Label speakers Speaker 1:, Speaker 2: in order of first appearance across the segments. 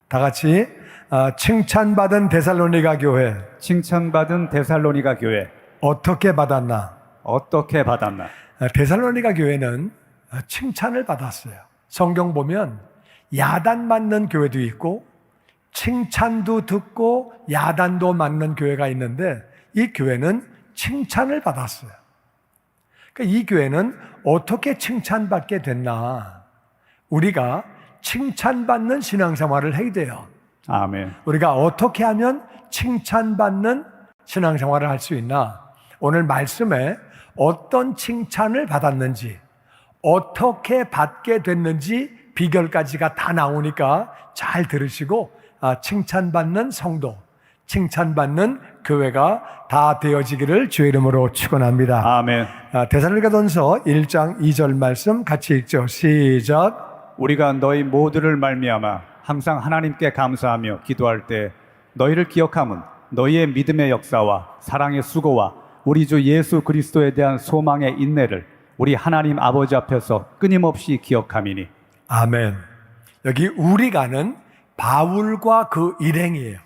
Speaker 1: 다 같이 칭찬받은 데살로니가 교회
Speaker 2: 칭찬받은 데살로니가 교회
Speaker 1: 어떻게 받았나?
Speaker 2: 어떻게 받았나?
Speaker 1: 데살로니가 교회는 칭찬을 받았어요. 성경 보면 야단 맞는 교회도 있고 칭찬도 듣고 야단도 맞는 교회가 있는데 이 교회는 칭찬을 받았어요. 그러니까 이 교회는 어떻게 칭찬받게 됐나? 우리가 칭찬받는 신앙생활을 해야 돼요.
Speaker 2: 아멘.
Speaker 1: 우리가 어떻게 하면 칭찬받는 신앙생활을 할 수 있나? 오늘 말씀에 어떤 칭찬을 받았는지, 어떻게 받게 됐는지 비결까지가 다 나오니까 잘 들으시고 칭찬받는 성도, 칭찬받는 교회가 다 되어지기를 주의 이름으로 축원합니다.
Speaker 2: 아멘.
Speaker 1: 데살로니가전서 1장 2절 말씀 같이 읽죠. 시작.
Speaker 2: 우리가 너희 모두를 말미암아 항상 하나님께 감사하며 기도할 때 너희를 기억함은 너희의 믿음의 역사와 사랑의 수고와 우리 주 예수 그리스도에 대한 소망의 인내를 우리 하나님 아버지 앞에서 끊임없이 기억함이니.
Speaker 1: 아멘. 여기 우리가는 바울과 그 일행이에요.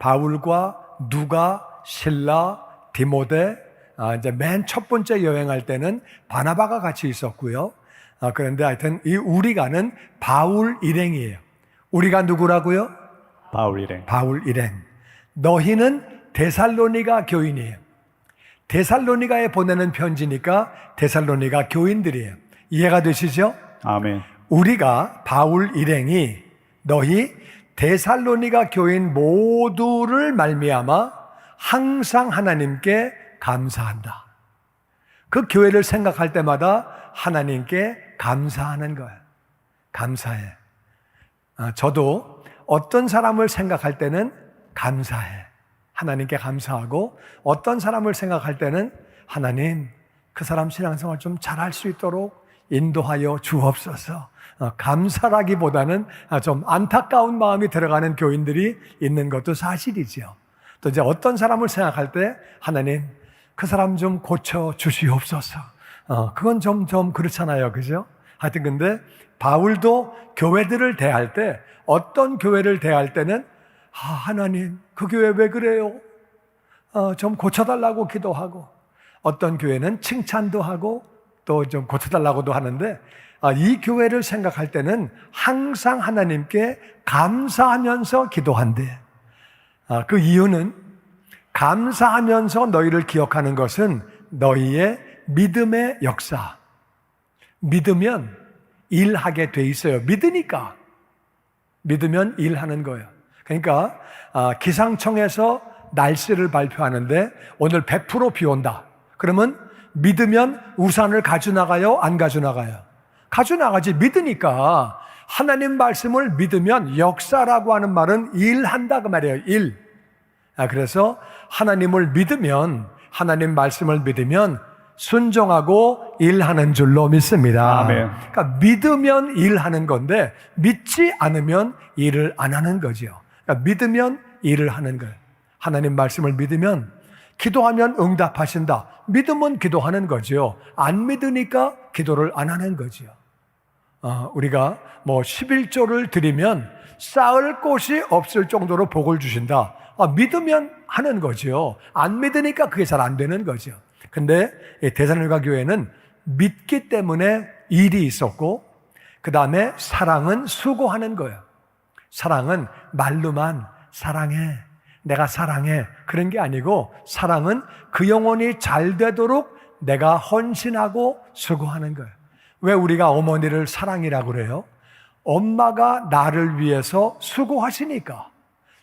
Speaker 1: 바울과 누가, 실라, 디모데, 이제 맨 첫 번째 여행할 때는 바나바가 같이 있었고요. 그런데 하여튼 이 우리가는 바울 일행이에요. 우리가 누구라고요?
Speaker 2: 바울 일행.
Speaker 1: 바울 일행. 너희는 데살로니가 교인이에요. 데살로니가에 보내는 편지니까 데살로니가 교인들이에요. 이해가 되시죠?
Speaker 2: 아멘.
Speaker 1: 우리가 바울 일행이 너희 데살로니가 교인 모두를 말미암아 항상 하나님께 감사한다. 그 교회를 생각할 때마다 하나님께 감사하는 거예요. 감사해. 저도 어떤 사람을 생각할 때는 감사해. 하나님께 감사하고 어떤 사람을 생각할 때는 하나님 그 사람 신앙생활 좀 잘할 수 있도록 인도하여 주옵소서. 감사라기보다는 좀 안타까운 마음이 들어가는 교인들이 있는 것도 사실이죠. 또 이제 어떤 사람을 생각할 때 하나님 그 사람 좀 고쳐 주시옵소서. 그건 좀 그렇잖아요. 그죠? 하여튼 근데 바울도 교회들을 대할 때 어떤 교회를 대할 때는 하나님 그 교회 왜 그래요? 좀 고쳐달라고 기도하고 어떤 교회는 칭찬도 하고 또 좀 고쳐달라고도 하는데 이 교회를 생각할 때는 항상 하나님께 감사하면서 기도한대. 그 이유는 감사하면서 너희를 기억하는 것은 너희의 믿음의 역사. 믿으면 일하게 돼 있어요. 믿으니까. 믿으면 일하는 거예요. 그러니까 기상청에서 날씨를 발표하는데 오늘 100% 비 온다. 그러면 믿으면 우산을 가져나가요? 안 가져나가요? 가져나가지. 믿으니까. 하나님 말씀을 믿으면 역사라고 하는 말은 일한다 그 말이에요. 일. 그래서 하나님을 믿으면 하나님 말씀을 믿으면 순종하고 일하는 줄로 믿습니다.
Speaker 2: 아멘.
Speaker 1: 그러니까 믿으면 일하는 건데 믿지 않으면 일을 안 하는 거죠. 그러니까 믿으면 일을 하는 거예요. 하나님 말씀을 믿으면 기도하면 응답하신다. 믿으면 기도하는 거죠. 안 믿으니까 기도를 안 하는 거죠. 우리가 11조를 드리면 쌓을 곳이 없을 정도로 복을 주신다. 믿으면 하는 거죠. 안 믿으니까 그게 잘 안 되는 거죠. 근데 데살로니가 교회는 믿기 때문에 일이 있었고 그 다음에 사랑은 수고하는 거예요. 사랑은 말로만 사랑해, 내가 사랑해 그런 게 아니고 사랑은 그 영혼이 잘 되도록 내가 헌신하고 수고하는 거예요. 왜 우리가 어머니를 사랑이라고 그래요? 엄마가 나를 위해서 수고하시니까,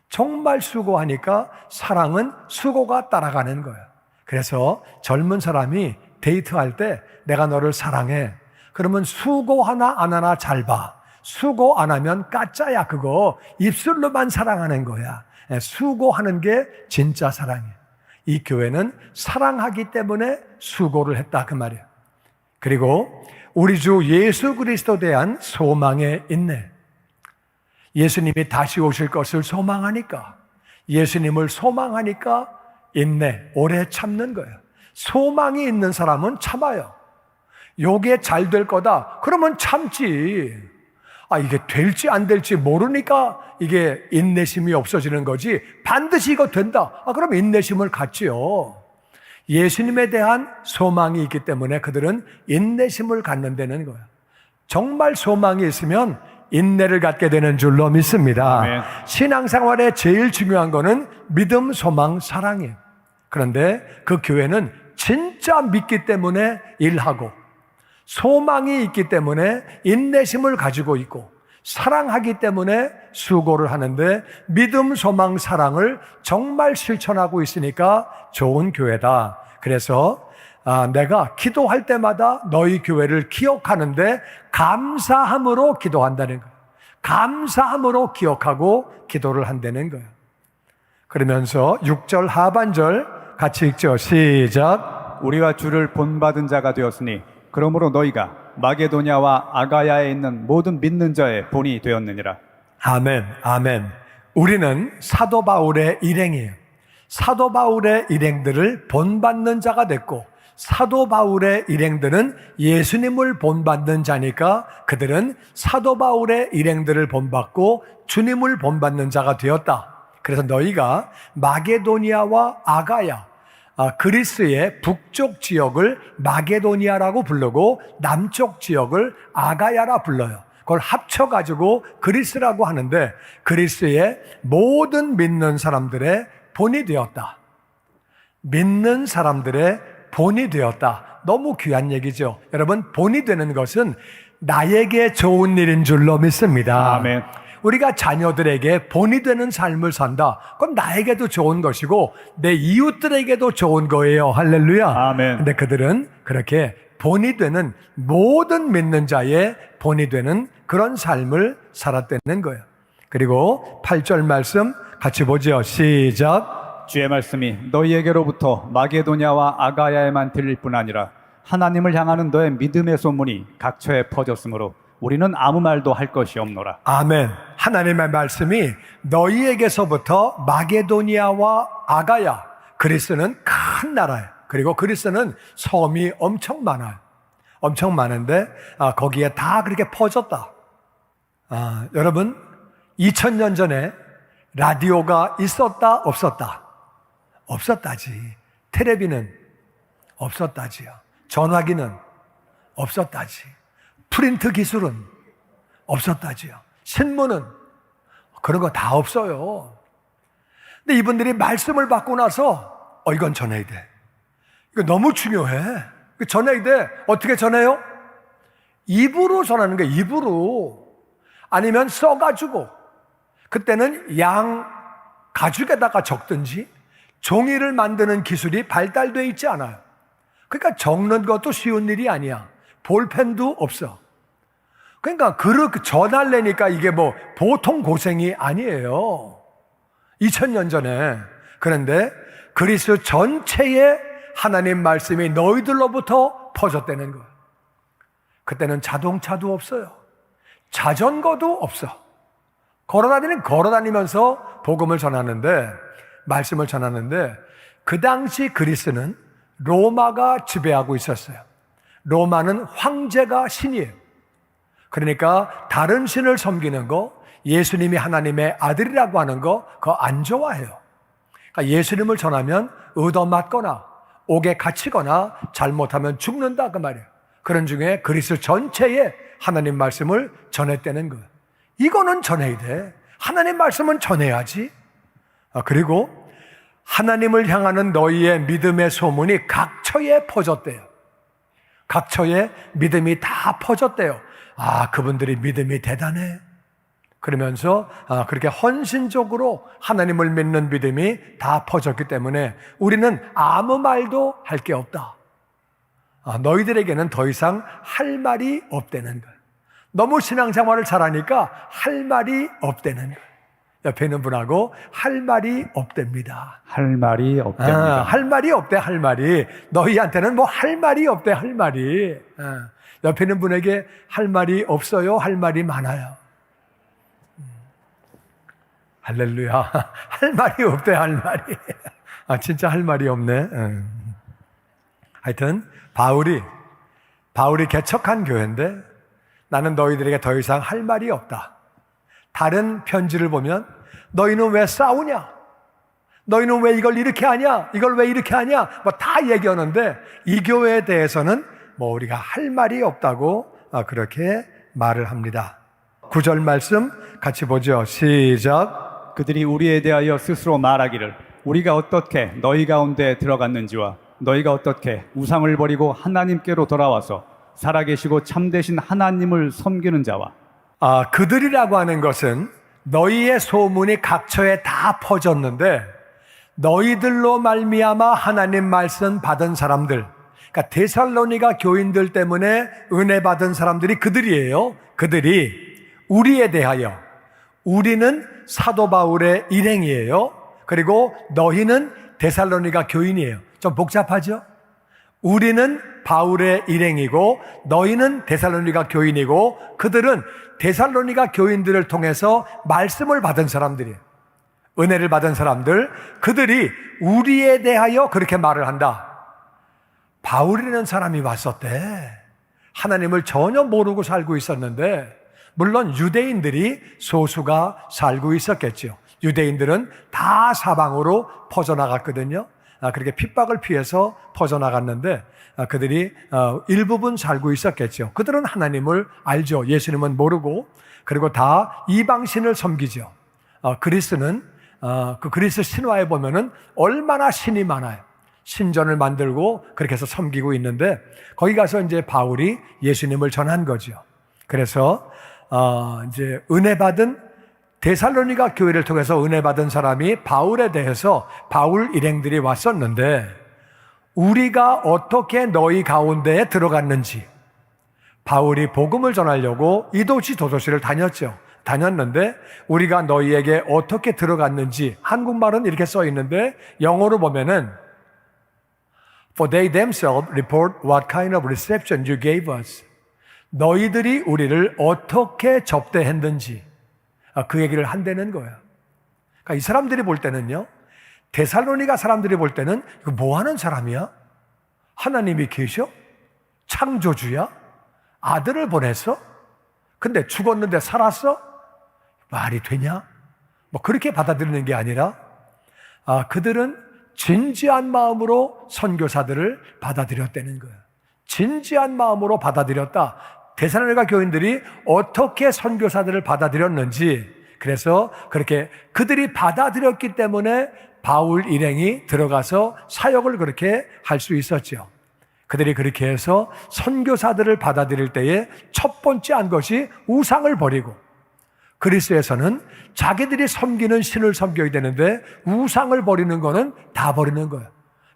Speaker 1: 정말 수고하니까 사랑은 수고가 따라가는 거예요. 그래서 젊은 사람이 데이트할 때 내가 너를 사랑해. 그러면 수고 하나 안 하나 잘 봐. 수고 안 하면 까짜야. 그거 입술로만 사랑하는 거야. 수고하는 게 진짜 사랑이에요. 이 교회는 사랑하기 때문에 수고를 했다 그 말이에요. 그리고 우리 주 예수 그리스도에 대한 소망의 인내. 예수님이 다시 오실 것을 소망하니까, 예수님을 소망하니까 인내, 오래 참는 거예요. 소망이 있는 사람은 참아요. 요게 잘 될 거다. 그러면 참지. 이게 될지 안 될지 모르니까 이게 인내심이 없어지는 거지. 반드시 이거 된다. 그럼 인내심을 갖지요. 예수님에 대한 소망이 있기 때문에 그들은 인내심을 갖는다는 거예요. 정말 소망이 있으면 인내를 갖게 되는 줄로 믿습니다.
Speaker 2: 아멘.
Speaker 1: 신앙생활에 제일 중요한 거는 믿음, 소망, 사랑이에요. 그런데 그 교회는 진짜 믿기 때문에 일하고, 소망이 있기 때문에 인내심을 가지고 있고, 사랑하기 때문에 수고를 하는데 믿음, 소망, 사랑을 정말 실천하고 있으니까 좋은 교회다. 그래서 내가 기도할 때마다 너희 교회를 기억하는데 감사함으로 기도한다는 거예요. 감사함으로 기억하고 기도를 한다는 거예요. 그러면서 6절 하반절 같이 읽죠. 시작.
Speaker 2: 우리가 주를 본받은 자가 되었으니 그러므로 너희가 마게도냐와 아가야에 있는 모든 믿는 자의 본이 되었느니라.
Speaker 1: 아멘, 아멘. 우리는 사도 바울의 일행이에요. 사도 바울의 일행들을 본받는 자가 됐고, 사도 바울의 일행들은 예수님을 본받는 자니까 그들은 사도 바울의 일행들을 본받고 주님을 본받는 자가 되었다. 그래서 너희가 마게도니아와 아가야, 그리스의 북쪽 지역을 마게도니아라고 부르고 남쪽 지역을 아가야라 불러요. 그걸 합쳐가지고 그리스라고 하는데 그리스의 모든 믿는 사람들의 본이 되었다. 믿는 사람들의 본이 되었다. 너무 귀한 얘기죠. 여러분, 본이 되는 것은 나에게 좋은 일인 줄로 믿습니다.
Speaker 2: 아멘.
Speaker 1: 우리가 자녀들에게 본이 되는 삶을 산다. 그건 나에게도 좋은 것이고 내 이웃들에게도 좋은 거예요. 할렐루야.
Speaker 2: 아멘.
Speaker 1: 근데 그들은 그렇게 본이 되는, 모든 믿는 자의 본이 되는 그런 삶을 살았다는 거예요. 그리고 8절 말씀 같이 보죠. 시작.
Speaker 2: 주의 말씀이 너희에게로부터 마게도냐와 아가야에만 들릴 뿐 아니라 하나님을 향하는 너의 믿음의 소문이 각처에 퍼졌으므로 우리는 아무 말도 할 것이 없노라.
Speaker 1: 아멘. 하나님의 말씀이 너희에게서부터 마게도니아와 아가야, 그리스는 큰 나라예요. 그리고 그리스는 섬이 엄청 많아요. 엄청 많은데 거기에 다 그렇게 퍼졌다. 여러분, 2000년 전에 라디오가 있었다 없었다? 없었다지. 텔레비는 없었다지요. 전화기는 없었다지. 프린트 기술은 없었다지요. 신문은 그런 거 다 없어요. 근데 이분들이 말씀을 받고 나서 이건 전해야 돼. 이거 너무 중요해. 전해야 돼. 어떻게 전해요? 입으로 전하는 거예요. 입으로. 아니면 써가지고. 그때는 양 가죽에다가 적든지 종이를 만드는 기술이 발달되어 있지 않아요. 그러니까 적는 것도 쉬운 일이 아니야. 볼펜도 없어. 그러니까 그렇게 전하려니까 이게 뭐 보통 고생이 아니에요. 2000년 전에. 그런데 그리스 전체에 하나님 말씀이 너희들로부터 퍼졌다는 거예요. 그때는 자동차도 없어요. 자전거도 없어. 걸어다니면서 복음을 전하는데, 말씀을 전하는데, 그 당시 그리스는 로마가 지배하고 있었어요. 로마는 황제가 신이에요. 그러니까 다른 신을 섬기는 거, 예수님이 하나님의 아들이라고 하는 거, 그거 안 좋아해요. 그러니까 예수님을 전하면 얻어맞거나 옥에 갇히거나 잘못하면 죽는다 그 말이에요. 그런 중에 그리스 전체에 하나님 말씀을 전했다는 거예요. 이거는 전해야 돼. 하나님 말씀은 전해야지. 그리고 하나님을 향하는 너희의 믿음의 소문이 각처에 퍼졌대요. 각처에 믿음이 다 퍼졌대요. 그분들이 믿음이 대단해. 그러면서 그렇게 헌신적으로 하나님을 믿는 믿음이 다 퍼졌기 때문에 우리는 아무 말도 할 게 없다. 너희들에게는 더 이상 할 말이 없다는 거예요. 너무 신앙생활을 잘하니까 할 말이 없다는 거예요. 옆에 있는 분하고 할 말이 없답니다.
Speaker 2: 할 말이 없답니다.
Speaker 1: 할 말이 없대, 할 말이. 너희한테는 뭐 할 말이 없대, 할 말이. 옆에 있는 분에게 할 말이 없어요, 할 말이 많아요. 할렐루야. 할 말이 없대, 할 말이. 진짜 할 말이 없네. 하여튼 바울이 개척한 교회인데 나는 너희들에게 더 이상 할 말이 없다. 다른 편지를 보면 너희는 왜 싸우냐? 너희는 왜 이걸 이렇게 하냐? 이걸 왜 이렇게 하냐? 뭐 다 얘기하는데 이 교회에 대해서는 뭐 우리가 할 말이 없다고 그렇게 말을 합니다. 9절 말씀 같이 보죠. 시작.
Speaker 2: 그들이 우리에 대하여 스스로 말하기를 우리가 어떻게 너희 가운데 들어갔는지와 너희가 어떻게 우상을 버리고 하나님께로 돌아와서 살아계시고 참되신 하나님을 섬기는 자와
Speaker 1: 그들이라고 하는 것은 너희의 소문이 각처에 다 퍼졌는데 너희들로 말미암아 하나님 말씀 받은 사람들, 그러니까 데살로니가 교인들 때문에 은혜 받은 사람들이 그들이에요. 그들이 우리에 대하여, 우리는 사도 바울의 일행이에요. 그리고 너희는 데살로니가 교인이에요. 좀 복잡하죠? 우리는 바울의 일행이고 너희는 데살로니가 교인이고 그들은 데살로니가 교인들을 통해서 말씀을 받은 사람들이에요. 은혜를 받은 사람들, 그들이 우리에 대하여 그렇게 말을 한다. 바울이라는 사람이 왔었대. 하나님을 전혀 모르고 살고 있었는데 물론 유대인들이 소수가 살고 있었겠죠. 유대인들은 다 사방으로 퍼져나갔거든요. 그렇게 핍박을 피해서 퍼져나갔는데 그들이 일부분 살고 있었겠죠. 그들은 하나님을 알죠. 예수님은 모르고. 그리고 다 이방신을 섬기죠. 그리스는 그 그리스 신화에 보면은 얼마나 신이 많아요. 신전을 만들고 그렇게 해서 섬기고 있는데 거기 가서 이제 바울이 예수님을 전한 거죠. 그래서 이제 은혜 받은 데살로니가 교회를 통해서 은혜 받은 사람이 바울에 대해서 바울 일행들이 왔었는데 우리가 어떻게 너희 가운데에 들어갔는지 바울이 복음을 전하려고 이도시 도도시를 다녔는데 우리가 너희에게 어떻게 들어갔는지 한국말은 이렇게 써 있는데 영어로 보면은 For they themselves report what kind of reception you gave us. 너희들이 우리를 어떻게 접대했는지 그 얘기를 한다는 거예요. 그러니까 이 사람들이 볼 때는요, 데살로니가 사람들이 볼 때는 이거 뭐 하는 사람이야? 하나님이 계셔? 창조주야? 아들을 보냈어? 근데 죽었는데 살았어? 말이 되냐? 뭐 그렇게 받아들이는 게 아니라 그들은 진지한 마음으로 선교사들을 받아들였다는 거예요. 진지한 마음으로 받아들였다. 데살로니가 교인들이 어떻게 선교사들을 받아들였는지, 그래서 그렇게 그들이 받아들였기 때문에 바울 일행이 들어가서 사역을 그렇게 할 수 있었죠. 그들이 그렇게 해서 선교사들을 받아들일 때에 첫 번째 한 것이 우상을 버리고, 그리스에서는 자기들이 섬기는 신을 섬겨야 되는데 우상을 버리는 거는 다 버리는 거예요.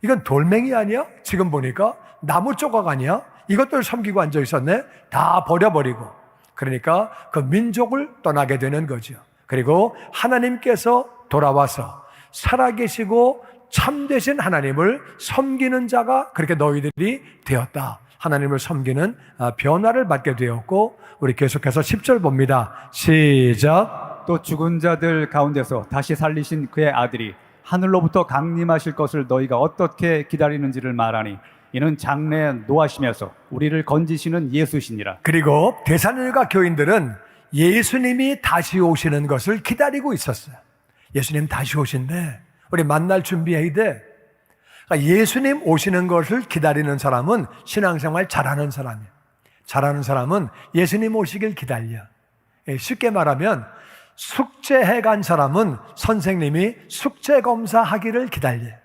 Speaker 1: 이건 돌멩이 아니야? 지금 보니까 나무 조각 아니야? 이것들 섬기고 앉아 있었네? 다 버려버리고, 그러니까 그 민족을 떠나게 되는 거죠. 그리고 하나님께서 돌아와서 살아계시고 참되신 하나님을 섬기는 자가 그렇게 너희들이 되었다. 하나님을 섬기는 변화를 받게 되었고, 우리 계속해서 10절 봅니다. 시작.
Speaker 2: 또 죽은 자들 가운데서 다시 살리신 그의 아들이 하늘로부터 강림하실 것을 너희가 어떻게 기다리는지를 말하니 이는 장래에 노하시면서 우리를 건지시는 예수시니라.
Speaker 1: 그리고 데살로니가 교인들은 예수님이 다시 오시는 것을 기다리고 있었어요. 예수님 다시 오신대. 우리 만날 준비해야 돼. 그러니까 예수님 오시는 것을 기다리는 사람은 신앙생활 잘하는 사람이에요. 잘하는 사람은 예수님 오시길 기다려. 쉽게 말하면 숙제해 간 사람은 선생님이 숙제 검사하기를 기다려요.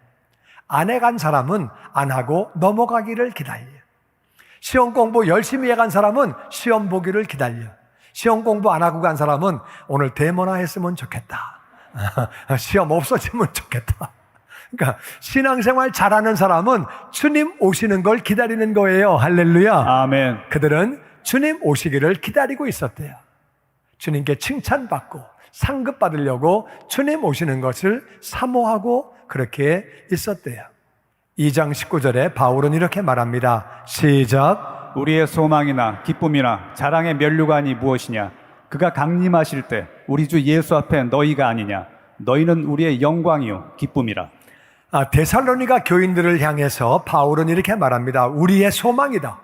Speaker 1: 안 해 간 사람은 안 하고 넘어가기를 기다려요. 시험 공부 열심히 해 간 사람은 시험 보기를 기다려요. 시험 공부 안 하고 간 사람은 오늘 데모나 했으면 좋겠다. 시험 없어지면 좋겠다. 그러니까 신앙생활 잘하는 사람은 주님 오시는 걸 기다리는 거예요. 할렐루야.
Speaker 2: 아멘.
Speaker 1: 그들은 주님 오시기를 기다리고 있었대요. 주님께 칭찬받고 상급 받으려고 주님 오시는 것을 사모하고 그렇게 있었대요. 2장 19절에 바울은 이렇게 말합니다. 시작.
Speaker 2: 우리의 소망이나 기쁨이나 자랑의 면류관이 무엇이냐? 그가 강림하실 때 우리 주 예수 앞에 너희가 아니냐? 너희는 우리의 영광이요 기쁨이라.
Speaker 1: 데살로니가 교인들을 향해서 바울은 이렇게 말합니다. 우리의 소망이다.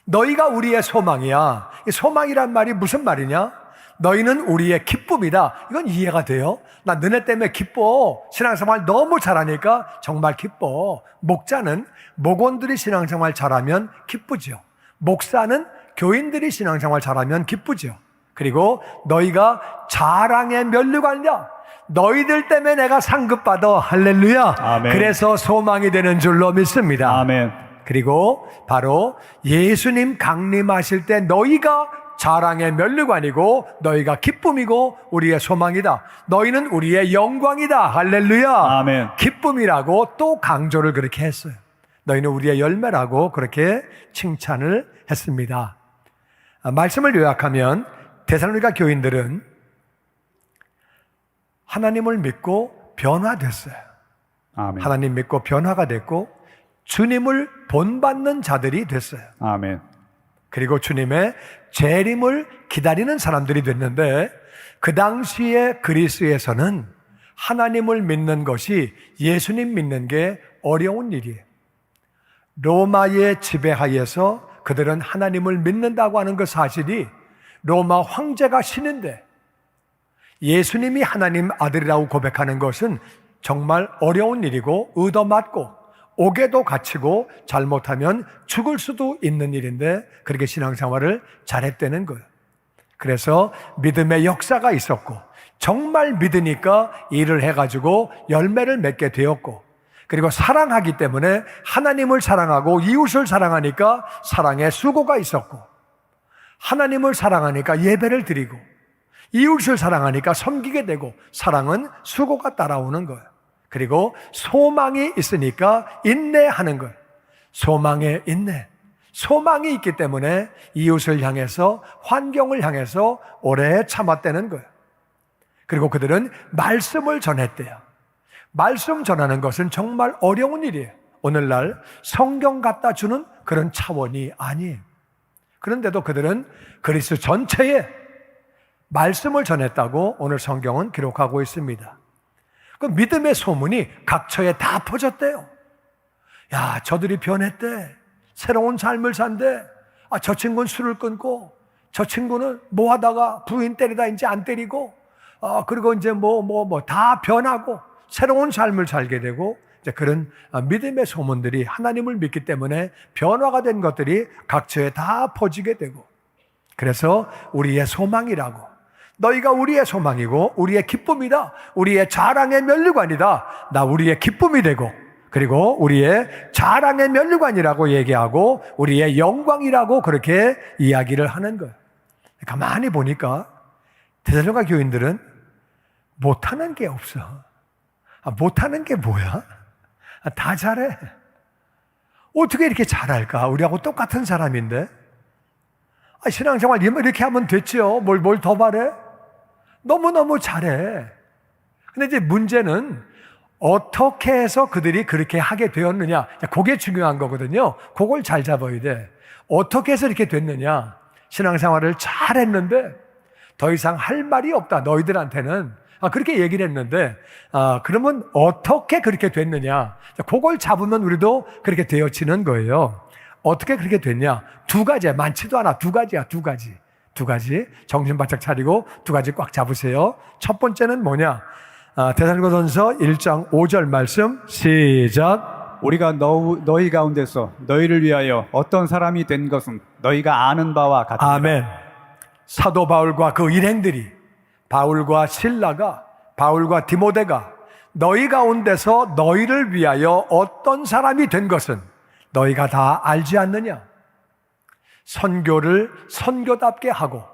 Speaker 1: 너희가 우리의 소망이야. 이 소망이란 말이 무슨 말이냐? 너희는 우리의 기쁨이다. 이건 이해가 돼요. 나 너네 때문에 기뻐. 신앙생활 너무 잘하니까 정말 기뻐. 목자는 목원들이 신앙생활 잘하면 기쁘죠. 목사는 교인들이 신앙생활 잘하면 기쁘죠. 그리고 너희가 자랑의 면류관이야. 너희들 때문에 내가 상급받아. 할렐루야.
Speaker 2: 아멘.
Speaker 1: 그래서 소망이 되는 줄로 믿습니다.
Speaker 2: 아멘.
Speaker 1: 그리고 바로 예수님 강림하실 때 너희가 자랑의 면류관이고 너희가 기쁨이고 우리의 소망이다. 너희는 우리의 영광이다. 할렐루야.
Speaker 2: 아멘.
Speaker 1: 기쁨이라고 또 강조를 그렇게 했어요. 너희는 우리의 열매라고 그렇게 칭찬을 했습니다. 말씀을 요약하면 데살로니가 교인들은 하나님을 믿고 변화됐어요.
Speaker 2: 아멘.
Speaker 1: 하나님 믿고 변화가 됐고 주님을 본받는 자들이 됐어요.
Speaker 2: 아멘.
Speaker 1: 그리고 주님의 재림을 기다리는 사람들이 됐는데 그 당시에 그리스에서는 하나님을 믿는 것이 예수님 믿는 게 어려운 일이에요. 로마의 지배하에서 그들은 하나님을 믿는다고 하는 그 사실이 로마 황제가 신인데 예수님이 하나님 아들이라고 고백하는 것은 정말 어려운 일이고 얻어맞고 옥에도 갇히고 잘못하면 죽을 수도 있는 일인데 그렇게 신앙생활을 잘했다는 거예요. 그래서 믿음의 역사가 있었고 정말 믿으니까 일을 해가지고 열매를 맺게 되었고 그리고 사랑하기 때문에 하나님을 사랑하고 이웃을 사랑하니까 사랑의 수고가 있었고 하나님을 사랑하니까 예배를 드리고 이웃을 사랑하니까 섬기게 되고 사랑은 수고가 따라오는 거예요. 그리고 소망이 있으니까 인내하는 거예요. 소망에 인내. 소망이 있기 때문에 이웃을 향해서 환경을 향해서 오래 참았다는 거예요. 그리고 그들은 말씀을 전했대요. 말씀 전하는 것은 정말 어려운 일이에요. 오늘날 성경 갖다 주는 그런 차원이 아니에요. 그런데도 그들은 그리스도 전체에 말씀을 전했다고 오늘 성경은 기록하고 있습니다. 그 믿음의 소문이 각처에 다 퍼졌대요. 야, 저들이 변했대. 새로운 삶을 산대. 아, 저 친구는 술을 끊고, 저 친구는 뭐 하다가 부인 때리다 이제 안 때리고, 그리고 이제 다 변하고, 새로운 삶을 살게 되고, 이제 그런 믿음의 소문들이 하나님을 믿기 때문에 변화가 된 것들이 각처에 다 퍼지게 되고, 그래서 우리의 소망이라고. 너희가 우리의 소망이고 우리의 기쁨이다. 우리의 자랑의 면류관이다. 나 우리의 기쁨이 되고 그리고 우리의 자랑의 면류관이라고 얘기하고 우리의 영광이라고 그렇게 이야기를 하는 거예요. 가만히 보니까 데살로니가 교인들은 못하는 게 없어. 못하는 게 뭐야? 다 잘해. 어떻게 이렇게 잘할까? 우리하고 똑같은 사람인데. 신앙생활 이렇게 하면 됐지요. 뭘 더 바래? 너무너무 잘해. 근데 이제 문제는 어떻게 해서 그들이 그렇게 하게 되었느냐. 그게 중요한 거거든요. 그걸 잘 잡아야 돼. 어떻게 해서 이렇게 됐느냐. 신앙생활을 잘 했는데 더 이상 할 말이 없다. 너희들한테는. 그렇게 얘기를 했는데, 그러면 어떻게 그렇게 됐느냐. 그걸 잡으면 우리도 그렇게 되어지는 거예요. 어떻게 그렇게 됐냐? 두 가지야. 많지도 않아. 두 가지야. 두 가지. 정신 바짝 차리고 두 가지 꽉 잡으세요. 첫 번째는 뭐냐? 데살로니가전서 1장 5절 말씀 시작.
Speaker 2: 우리가 너희 가운데서 너희를 위하여 어떤 사람이 된 것은 너희가 아는 바와 같다.
Speaker 1: 아멘. 사도 바울과 그 일행들이 바울과 실라가 바울과 디모데가 너희 가운데서 너희를 위하여 어떤 사람이 된 것은 너희가 다 알지 않느냐? 선교를 선교답게 하고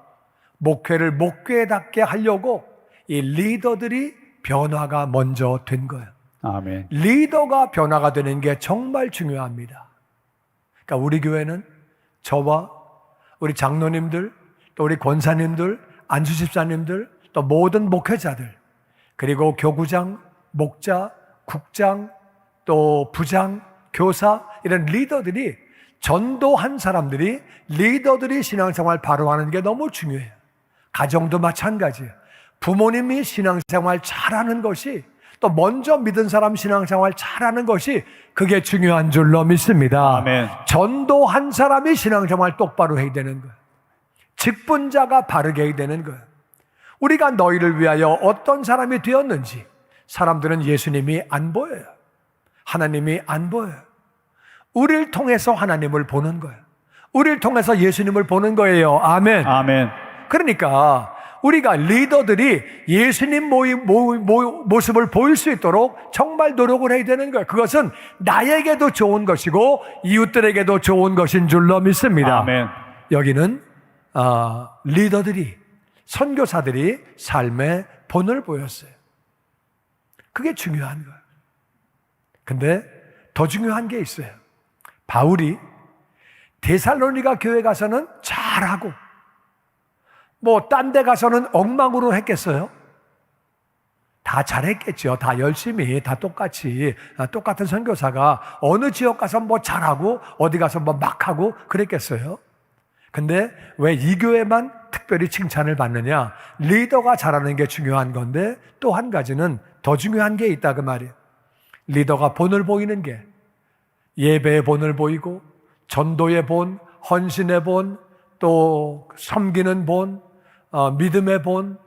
Speaker 1: 목회를 목회답게 하려고 이 리더들이 변화가 먼저 된 거예요.
Speaker 2: 아멘.
Speaker 1: 리더가 변화가 되는 게 정말 중요합니다. 그러니까 우리 교회는 저와 우리 장로님들, 또 우리 권사님들, 안수집사님들, 또 모든 목회자들, 그리고 교구장, 목자, 국장, 또 부장, 교사 이런 리더들이 전도한 사람들이 리더들이 신앙생활 바로 하는 게 너무 중요해요. 가정도 마찬가지예요. 부모님이 신앙생활 잘하는 것이 또 먼저 믿은 사람 신앙생활 잘하는 것이 그게 중요한 줄로 믿습니다.
Speaker 2: 아멘.
Speaker 1: 전도한 사람이 신앙생활 똑바로 해야 되는 거예요. 직분자가 바르게 해야 되는 거예요. 우리가 너희를 위하여 어떤 사람이 되었는지 사람들은 예수님이 안 보여요. 하나님이 안 보여요. 우리를 통해서 하나님을 보는 거예요. 우리를 통해서 예수님을 보는 거예요. 아멘.
Speaker 2: 아멘.
Speaker 1: 그러니까 우리가 리더들이 예수님 모습을 보일 수 있도록 정말 노력을 해야 되는 거예요. 그것은 나에게도 좋은 것이고 이웃들에게도 좋은 것인 줄로 믿습니다.
Speaker 2: 아멘.
Speaker 1: 여기는 리더들이, 선교사들이 삶의 본을 보였어요. 그게 중요한 거예요. 근데 더 중요한 게 있어요. 바울이 데살로니가 교회 가서는 잘하고 딴 데 가서는 엉망으로 했겠어요? 다 잘했겠죠. 다 열심히, 다 똑같이, 똑같은 선교사가 어느 지역 가서 잘하고 어디 가서 막 하고 그랬겠어요? 근데 왜 이 교회만 특별히 칭찬을 받느냐? 리더가 잘하는 게 중요한 건데 또 한 가지는 더 중요한 게 있다 그 말이에요. 리더가 본을 보이는 게 예배의 본을 보이고 전도의 본, 헌신의 본, 또 섬기는 본, 믿음의 본,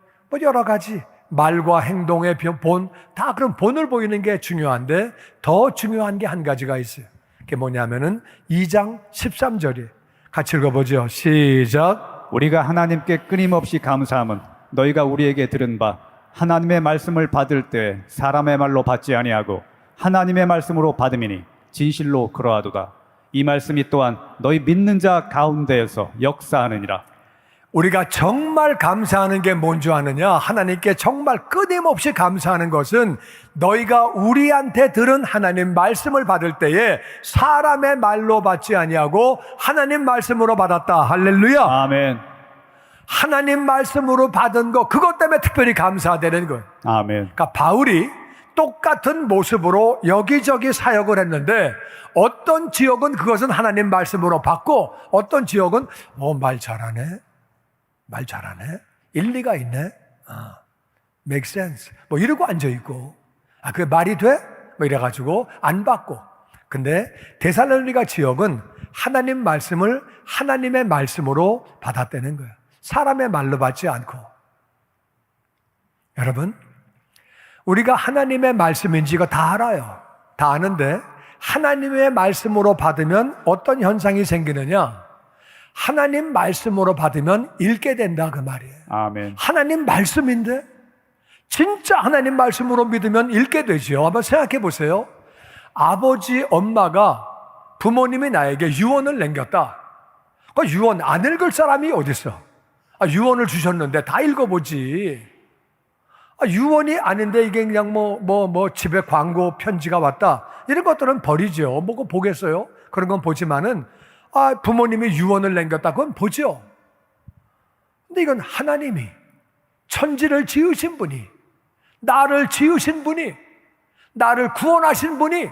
Speaker 1: 여러 가지 말과 행동의 본, 다 그런 본을 보이는 게 중요한데 더 중요한 게 한 가지가 있어요. 그게 뭐냐면은 2장 13절이에요. 같이 읽어보죠. 시작.
Speaker 2: 우리가 하나님께 끊임없이 감사함은 너희가 우리에게 들은 바 하나님의 말씀을 받을 때 사람의 말로 받지 아니하고 하나님의 말씀으로 받음이니 진실로 그러하도다. 이 말씀이 또한 너희 믿는 자 가운데에서 역사하느니라.
Speaker 1: 우리가 정말 감사하는 게 뭔지 아느냐? 하나님께 정말 끊임없이 감사하는 것은 너희가 우리한테 들은 하나님 말씀을 받을 때에 사람의 말로 받지 아니하고 하나님 말씀으로 받았다. 할렐루야.
Speaker 2: 아멘.
Speaker 1: 하나님 말씀으로 받은 거, 그것 때문에 특별히 감사되는 거예요.
Speaker 2: 아멘.
Speaker 1: 그러니까 바울이 똑같은 모습으로 여기저기 사역을 했는데 어떤 지역은 그것은 하나님 말씀으로 받고 어떤 지역은 말 잘하네. 말 잘하네. 일리가 있네. make sense. 이러고 앉아있고. 그게 말이 돼? 이래가지고 안 받고. 근데 데살로니가 지역은 하나님 말씀을 하나님의 말씀으로 받았다는 거예요. 사람의 말로 받지 않고. 여러분, 우리가 하나님의 말씀인지 이거 다 알아요. 다 아는데 하나님의 말씀으로 받으면 어떤 현상이 생기느냐? 하나님 말씀으로 받으면 읽게 된다 그 말이에요.
Speaker 2: 아멘.
Speaker 1: 하나님 말씀인데 진짜 하나님 말씀으로 믿으면 읽게 되죠. 한번 생각해 보세요. 아버지, 엄마가 부모님이 나에게 유언을 남겼다. 그 유언 안 읽을 사람이 어디 있어? 유언을 주셨는데 다 읽어보지. 유언이 아닌데 이게 그냥 집에 광고 편지가 왔다. 이런 것들은 버리죠. 뭐고 보겠어요? 그런 건 보지만은 부모님이 유언을 남겼다. 그건 보죠. 근데 이건 하나님이 천지를 지으신 분이, 나를 지으신 분이, 나를 구원하신 분이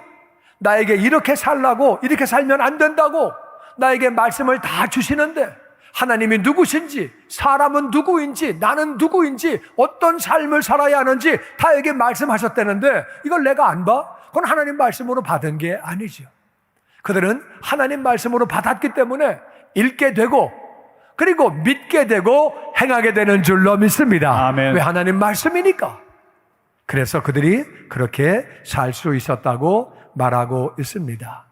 Speaker 1: 나에게 이렇게 살라고, 이렇게 살면 안 된다고 나에게 말씀을 다 주시는데 하나님이 누구신지, 사람은 누구인지, 나는 누구인지, 어떤 삶을 살아야 하는지 다 에게 말씀하셨다는데 이걸 내가 안 봐? 그건 하나님 말씀으로 받은 게 아니죠. 그들은 하나님 말씀으로 받았기 때문에 읽게 되고 그리고 믿게 되고 행하게 되는 줄로 믿습니다.
Speaker 2: 아멘.
Speaker 1: 왜? 하나님 말씀이니까. 그래서 그들이 그렇게 살 수 있었다고 말하고 있습니다.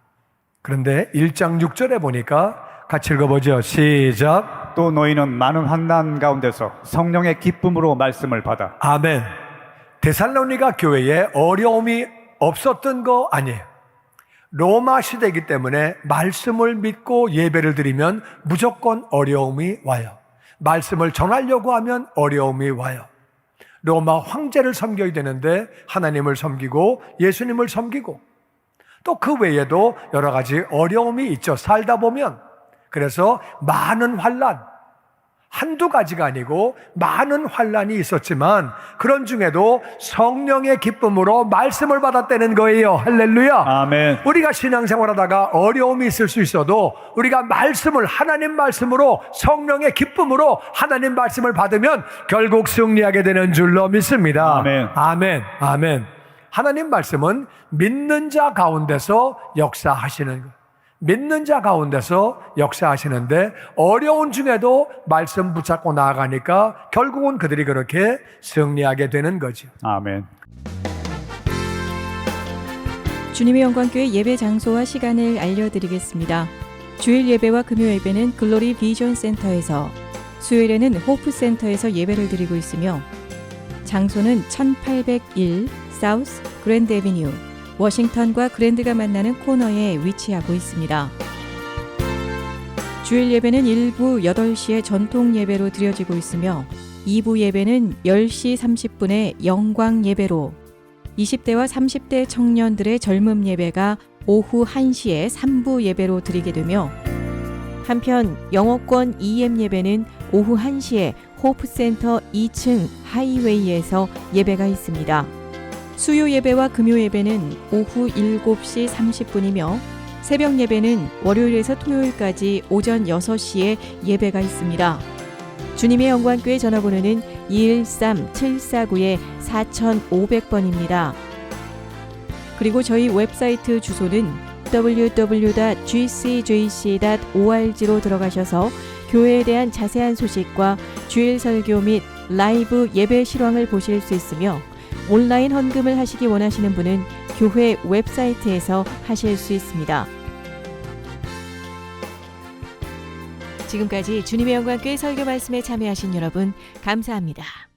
Speaker 1: 그런데 1장 6절에 보니까 같이 읽어보죠. 시작.
Speaker 2: 또 너희는 많은 환난 가운데서 성령의 기쁨으로 말씀을 받아.
Speaker 1: 아멘. 데살로니가 교회에 어려움이 없었던 거 아니에요. 로마 시대이기 때문에 말씀을 믿고 예배를 드리면 무조건 어려움이 와요. 말씀을 전하려고 하면 어려움이 와요. 로마 황제를 섬겨야 되는데 하나님을 섬기고 예수님을 섬기고 또 그 외에도 여러 가지 어려움이 있죠. 살다 보면. 그래서 많은 환난, 한두 가지가 아니고 많은 환난이 있었지만 그런 중에도 성령의 기쁨으로 말씀을 받았다는 거예요. 할렐루야.
Speaker 2: 아멘.
Speaker 1: 우리가 신앙생활하다가 어려움이 있을 수 있어도 우리가 말씀을 하나님 말씀으로 성령의 기쁨으로 하나님 말씀을 받으면 결국 승리하게 되는 줄로 믿습니다.
Speaker 2: 아멘.
Speaker 1: 아멘. 아멘. 하나님 말씀은 믿는 자 가운데서 역사하시는 것. 믿는 자 가운데서 역사하시는데 어려운 중에도 말씀 붙잡고 나아가니까 결국은 그들이 그렇게 승리하게 되는 거죠.
Speaker 2: 아멘.
Speaker 3: 주님의 영광교회 예배 장소와 시간을 알려드리겠습니다. 주일 예배와 금요 예배는 글로리 비전 센터에서, 수요일에는 호프 센터에서 예배를 드리고 있으며 장소는 1801 사우스 그랜드 애비뉴 워싱턴과 그랜드가 만나는 코너에 위치하고 있습니다. 주일 예배는 1부 8시에 전통 예배로 드려지고 있으며 2부 예배는 10시 30분에 영광 예배로, 20대와 30대 청년들의 젊음 예배가 오후 1시에 3부 예배로 드리게 되며, 한편 영어권 EM 예배는 오후 1시에 호프센터 2층 하이웨이에서 예배가 있습니다. 수요 예배와 금요 예배는 오후 7시 30분이며 새벽 예배는 월요일에서 토요일까지 오전 6시에 예배가 있습니다. 주님의 영광교회 전화번호는 213-749-4500번입니다. 그리고 저희 웹사이트 주소는 www.gcjc.org로 들어가셔서 교회에 대한 자세한 소식과 주일 설교 및 라이브 예배 실황을 보실 수 있으며, 온라인 헌금을 하시기 원하시는 분은 교회 웹사이트에서 하실 수 있습니다. 지금까지 주님의 영광교회 설교 말씀에 참여하신 여러분 감사합니다.